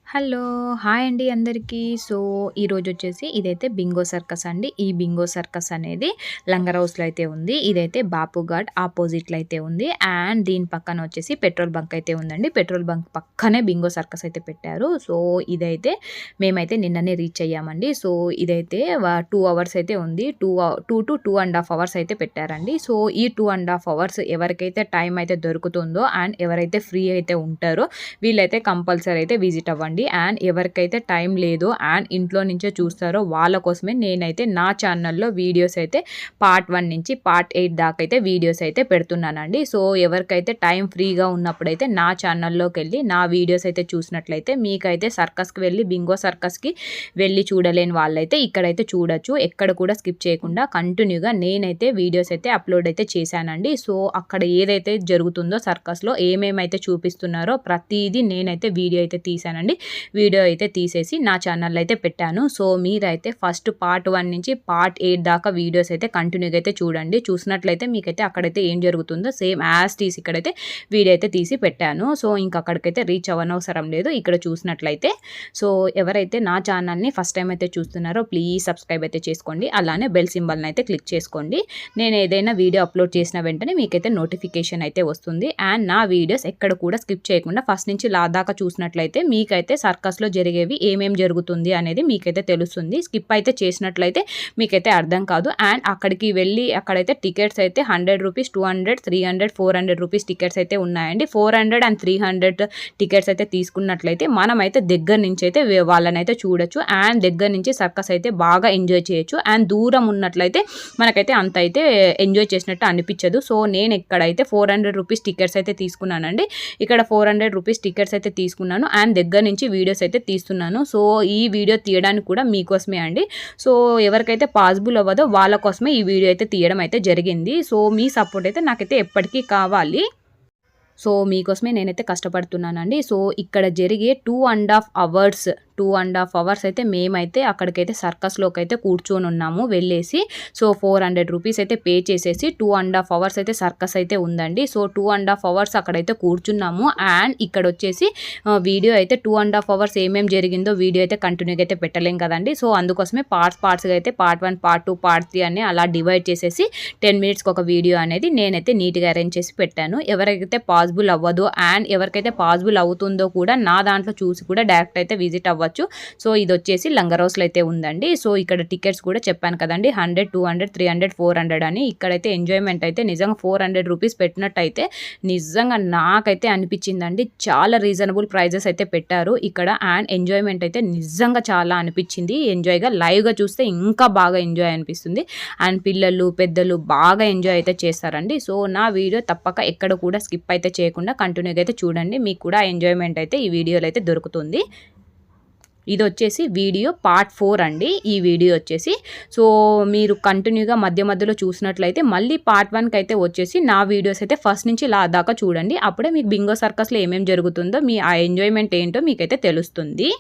Hello! Hi అండి అందరికీ. So, ఈరోజొచ్చేసి ఇదైతే బింగో సర్కస్ అండి. ఈ బింగో సర్కస్ అనేది లంగర్ హౌస్‌లో అయితే ఉంది. ఇదైతే బాపు ఘాట్ ఆపోజిట్‌లో అయితే ఉంది. అండ్ దీని పక్కన వచ్చేసి పెట్రోల్ బంక్ అయితే ఉందండి. పెట్రోల్ బంక్ పక్కనే బింగో సర్కస్ అయితే పెట్టారు. సో, ఇదైతే మేమైతే నిన్ననే రీచ్ అయ్యామండి. సో, ఇదైతే 2 అవర్స్ అయితే ఉంది. 2 టు 2½ అవర్స్ అయితే పెట్టారండి. సో, ఈ 2½ అవర్స్ ఎవరికైతే టైం అయితే దొరుకుతుందో అండ్ ఎవరైతే ఫ్రీ అయితే ఉంటారో వీళ్ళైతే కంపల్సరీ అయితే విజిట్ అవ్వండి. అండ్ ఎవరికైతే టైం లేదో అండ్ ఇంట్లో నుంచే చూస్తారో వాళ్ళ కోసమే నేనైతే నా ఛానల్లో వీడియోస్ అయితే పార్ట్ 1 నుంచి పార్ట్ 8 దాకా అయితే వీడియోస్ అయితే పెడుతున్నానండి. సో ఎవరికైతే టైం ఫ్రీగా ఉన్నప్పుడైతే నా ఛానల్లోకి వెళ్ళి నా వీడియోస్ అయితే చూసినట్లయితే మీకైతే సర్కస్కి వెళ్ళి బింగో సర్కస్కి వెళ్ళి చూడలేని వాళ్ళైతే ఇక్కడైతే చూడొచ్చు. ఎక్కడ కూడా స్కిప్ చేయకుండా కంటిన్యూగా నేనైతే వీడియోస్ అయితే అప్లోడ్ అయితే చేశానండి. సో అక్కడ ఏదైతే జరుగుతుందో సర్కస్లో ఏమేమైతే చూపిస్తున్నారో ప్రతిదీ నేనైతే వీడియో అయితే తీశానండి. వీడియో అయితే తీసేసి నా ఛానల్లో అయితే పెట్టాను. సో మీరైతే ఫస్ట్ పార్ట్ 1 నుంచి పార్ట్ 8 దాకా వీడియోస్ అయితే కంటిన్యూగా అయితే చూడండి. చూసినట్లయితే మీకైతే అక్కడైతే ఏం జరుగుతుందో సేమ్ యాజ్ టీస్ ఇక్కడైతే వీడియో అయితే తీసి పెట్టాను. సో ఇంకా అక్కడికైతే రీచ్ అవ్వనవసరం లేదు. ఇక్కడ చూసినట్లయితే సో ఎవరైతే నా ఛానల్ని ఫస్ట్ టైం అయితే చూస్తున్నారో ప్లీజ్ సబ్స్క్రైబ్ అయితే చేసుకోండి. అలానే బెల్ సింబల్ని అయితే క్లిక్ చేసుకోండి. నేను ఏదైనా వీడియో అప్లోడ్ చేసిన వెంటనే మీకైతే నోటిఫికేషన్ అయితే వస్తుంది. అండ్ నా వీడియోస్ ఎక్కడ కూడా స్కిప్ చేయకుండా ఫస్ట్ నుంచి దాకా చూసినట్లయితే మీకైతే సర్కస్లో జరిగేవి ఏమేం జరుగుతుంది అనేది మీకైతే తెలుస్తుంది. స్కిప్ అయితే చేసినట్లయితే మీకైతే అర్థం కాదు. అండ్ అక్కడికి వెళ్ళి అక్కడైతే టికెట్స్ అయితే 100 రూపీస్, 200, 300, 400 రూపీస్ టికెట్స్ అయితే ఉన్నాయండి. 400 అండ్ 300 టికెట్స్ అయితే తీసుకున్నట్లయితే మనమైతే దగ్గర నుంచి అయితే వాళ్ళనైతే చూడొచ్చు. అండ్ దగ్గర నుంచి సర్కస్ అయితే బాగా ఎంజాయ్ చేయొచ్చు. అండ్ దూరం ఉన్నట్లయితే మనకైతే అంత అయితే ఎంజాయ్ చేసినట్టు అనిపించదు. సో నేను ఇక్కడైతే 400 రూపీస్ టికెట్స్ అయితే తీసుకున్నానండి. ఇక్కడ 400 రూపీస్ టికెట్స్ అయితే తీసుకున్నాను. అండ్ దగ్గర నుంచి వీడియోస్ అయితే తీస్తున్నాను. సో ఈ వీడియో తీయడానికి కూడా మీకోసమే అండి. సో ఎవరికైతే పాసిబుల్ అవ్వదో వాళ్ళ కోసమే ఈ వీడియో అయితే తీయడం అయితే జరిగింది. సో మీ సపోర్ట్ అయితే నాకైతే ఎప్పటికీ కావాలి. సో మీకోసమే నేనైతే కష్టపడుతున్నానండి. సో ఇక్కడ జరిగే 2½ అవర్స్ అయితే మేమైతే అక్కడికైతే సర్కస్లోకి అయితే కూర్చొని ఉన్నాము వెళ్ళేసి. సో 400 రూపీస్ అయితే పే చేసేసి 2½ అవర్స్ అయితే సర్కస్ అయితే ఉందండి. సో 2½ అవర్స్ అక్కడైతే కూర్చున్నాము. అండ్ ఇక్కడ వచ్చేసి వీడియో అయితే 2½ అవర్స్ ఏమేమి జరిగిందో వీడియో అయితే కంటిన్యూగా అయితే పెట్టలేం కదండి. సో అందుకోసమే పార్ట్స్గా అయితే పార్ట్ 1, పార్ట్ 2, పార్ట్ 3 అని అలా డివైడ్ చేసేసి 10 మినిట్స్కి ఒక వీడియో అనేది నేనైతే నీట్గా అరేంజ్ చేసి పెట్టాను. ఎవరికైతే పాసిబుల్ అవ్వదు అండ్ ఎవరికైతే పాసిబుల్ అవుతుందో కూడా నా దాంట్లో చూసి కూడా డైరెక్ట్ అయితే విజిట్ అవ్వచ్చు. సో ఇది వచ్చేసి లంగర్ హౌస్లో అయితే ఉందండి. సో ఇక్కడ టికెట్స్ కూడా చెప్పాను కదండి 100, 200, 300, 400 అని. ఇక్కడైతే ఎంజాయ్మెంట్ అయితే నిజంగా 400 రూపీస్ పెట్టినట్టయితే నిజంగా నాకైతే అనిపించిందండి. చాలా రీజనబుల్ ప్రైజెస్ అయితే పెట్టారు ఇక్కడ. అండ్ ఎంజాయ్మెంట్ అయితే నిజంగా చాలా అనిపించింది. ఎంజాయ్గా లైవ్గా చూస్తే ఇంకా బాగా ఎంజాయ్ అనిపిస్తుంది. అండ్ పిల్లలు పెద్దలు బాగా ఎంజాయ్ అయితే చేస్తారండి. సో నా వీడియో తప్పక ఎక్కడ కూడా స్కిప్ అయితే చేయకుండా కంటిన్యూగా అయితే చూడండి. మీకు కూడా ఎంజాయ్మెంట్ అయితే ఈ వీడియోలో అయితే దొరుకుతుంది. ఇది వచ్చేసి వీడియో పార్ట్ 4 అండి. ఈ వీడియో వచ్చేసి సో మీరు కంటిన్యూగా మధ్యలో చూసినట్లయితే మళ్ళీ పార్ట్ 1కి అయితే వచ్చేసి నా వీడియోస్ అయితే ఫస్ట్ నుంచి దాకా చూడండి. అప్పుడే మీకు బింగో సర్కస్లో ఏమేమి జరుగుతుందో మీ ఆ ఎంజాయ్మెంట్ ఏంటో మీకైతే తెలుస్తుంది.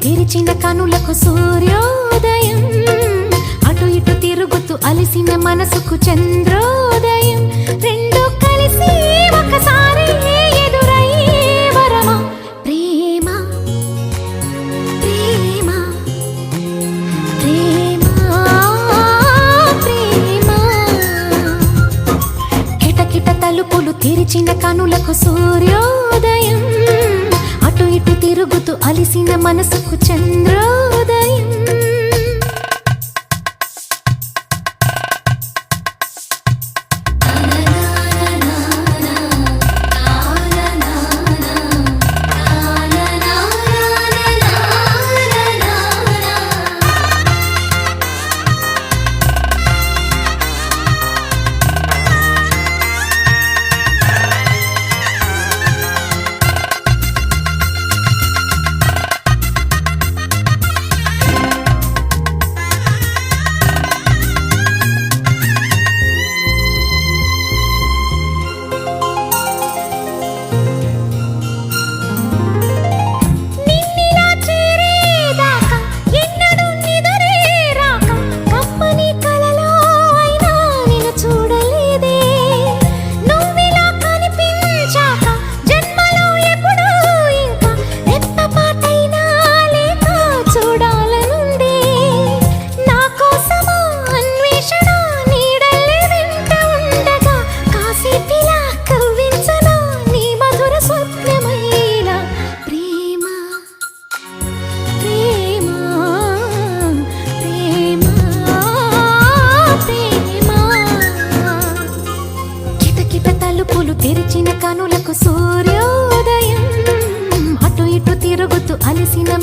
తెరిచిన కనులకు సూర్యోదయం, అటు ఇటు తిరుగుతూ అలిసిన మనసుకు చంద్రోదయం, రెండు కలిసి ఒకసారి ఎదురయ్యే వరమా ప్రేమ ప్రేమ ప్రేమ ప్రేమ. కిటకిట తలుపులు తెరిచిన కనులకు సూర్యోదయం, అటు ఇటు తిరుగుతూ అలిసిన మనసుకు చంద్రోదయం.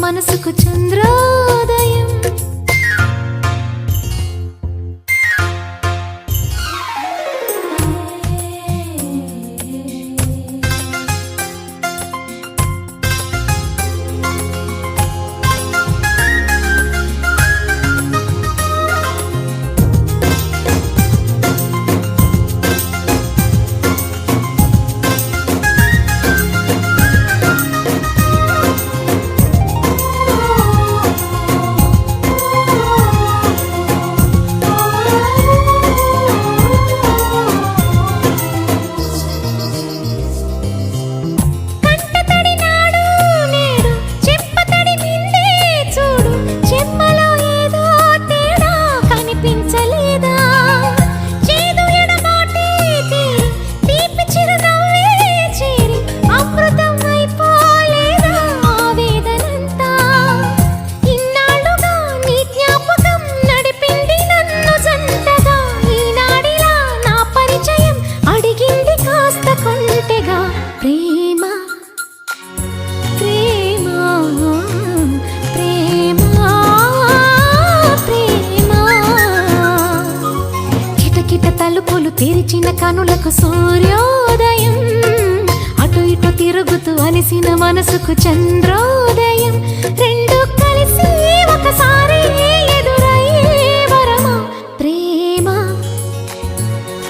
మనసుకు చంద్రోదయం. తలుపులు తెరిచిన కనులకు సూర్యోదయం, అటు ఇటు తిరుగుతూ అలిసిన మనసుకు చంద్రోదయం. రెండు కలిసి ఒకసారి ఎదురయ్యే వరమా ప్రేమ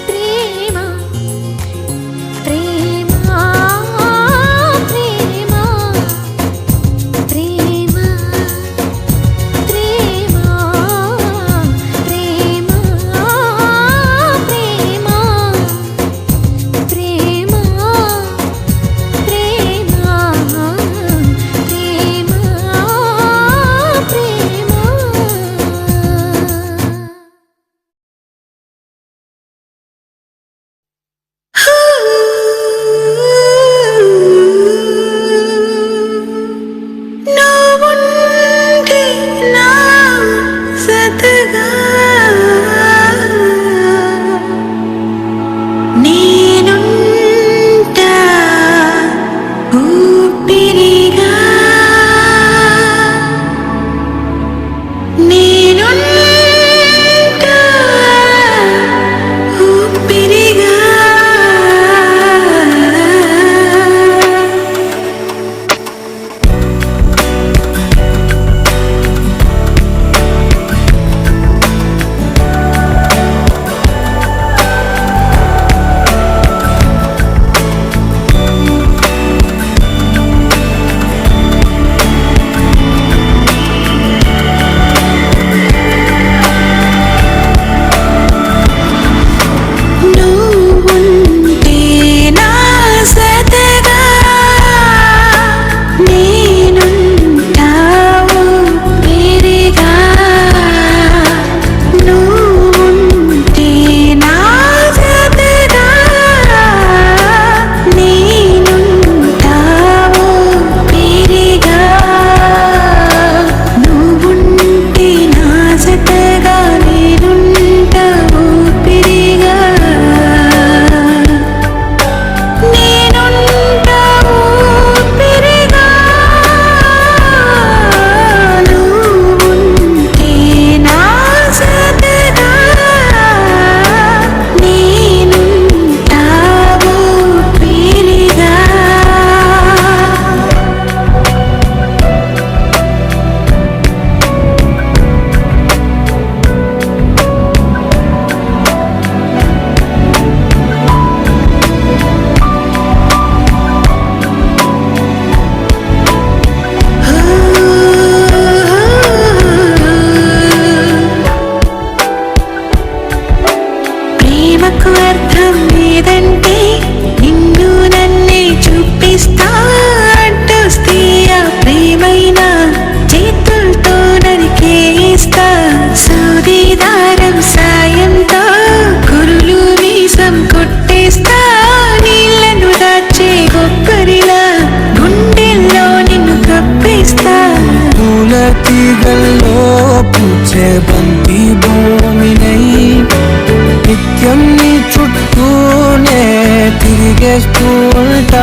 ప్రేమ ప్రేమ ప్రేమ ప్రేమ ప్రేమ ప్రేమ తీగల్లో పూచే బంతి భూమినై నిత్యం నీ చుట్టూనే తిరిగేస్తూ ఉంటా.